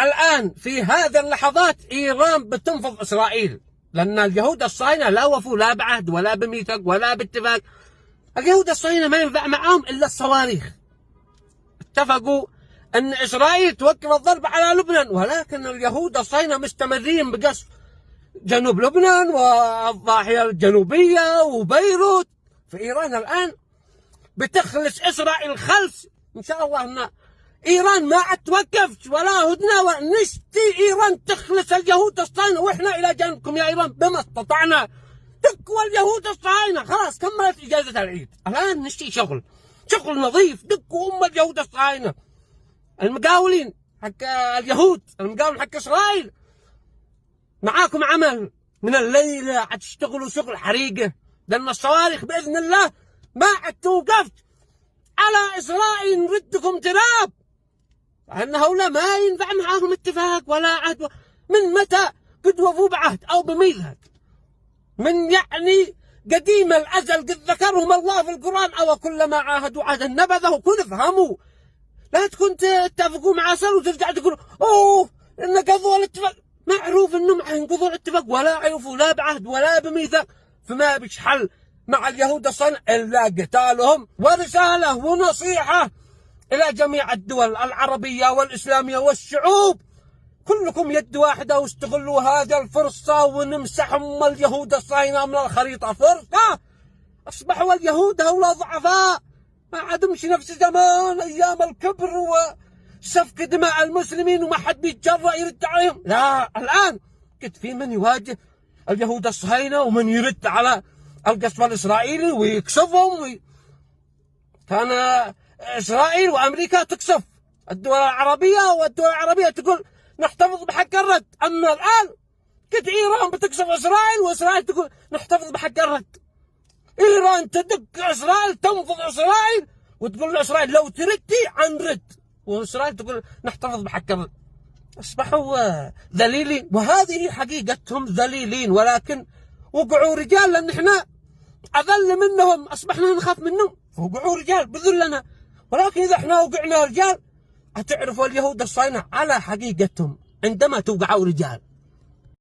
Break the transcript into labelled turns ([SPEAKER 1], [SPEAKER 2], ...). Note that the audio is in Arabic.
[SPEAKER 1] الآن في هذه اللحظات إيران بتنفض إسرائيل، لأن اليهود الصهاينة لا وفوا لا بعهد ولا بميثاق ولا باتفاق. اليهود الصهاينة ما ينفع معهم إلا الصواريخ. اتفقوا أن إسرائيل توقف الضرب على لبنان، ولكن اليهود الصهاينة مستمرين بقصف جنوب لبنان والضاحية الجنوبية وبيروت. في إيران الآن بتخلص إسرائيل خلص. إن شاء الله أن إيران ما عاد توقف ولا هدنة، ونشتي إيران تخلص اليهود الصهاينة، وإحنا إلى جانبكم يا إيران بما استطعنا. دقوا اليهود الصهاينة، خلاص كملت إجازة العيد، الآن نشتي شغل نظيف. دقوا اليهود الصهاينة، المقاولين حق اليهود، المقاول حق إسرائيل، معاكم عمل من الليلة حتشتغلوا شغل حريقة، لأن الصواريخ بإذن الله ما عاد توقف على إسرائيل. نردكم تراب، لأن هؤلاء ما ينفع معاهم اتفاق ولا عهد. من متى قد وفوا بعهد أو بميثاق؟ من يعني قديم الأزل قد ذكرهم الله في القرآن، أو كلما عاهدوا عهدا نبذه. كن افهموا، لا تكون تتفقوا مع سر وترجع تقول أوه نقضوا الاتفاق. معروف انهم ينقضوا الاتفاق ولا يعرفوا لا بعهد ولا بميثاق. فما بيش حل مع اليهود الصهاينة الا قتالهم. ورساله ونصيحه الى جميع الدول العربيه والاسلاميه والشعوب، كلكم يد واحده، واستغلوا هذه الفرصه ونمسحهم اليهود الصهاينة من الخريطه. فرصه اصبحوا اليهود هؤلاء ضعفاء، ما عادهمش نفس زمان ايام الكبر وسفك دماء المسلمين وما حد بيتجرأ يرد عليهم. لا، الان قد في من يواجه اليهود الصهاينة ومن يرد على القصف الاسرائيلي ويكشفهم. كان اسرائيل وامريكا تكشف الدول العربيه، والدول العربيه تقول نحتفظ بحق الرد. اما الان قد ايران بتكشف اسرائيل، واسرائيل تقول نحتفظ بحق الرد. إيران تدق إسرائيل، تنفض إسرائيل، وتقول لإسرائيل لو تردي عنرد، وإسرائيل تقول نحتفظ بحق الرد. أصبحوا ذليلين، وهذه حقيقتهم ذليلين، ولكن وقعوا رجال، لأن إحنا أذل منهم أصبحنا نخاف منهم. وقعوا رجال بذلنا، ولكن إذا إحنا وقعنا رجال هتعرفوا اليهود الصهاينة على حقيقتهم عندما توقعوا رجال.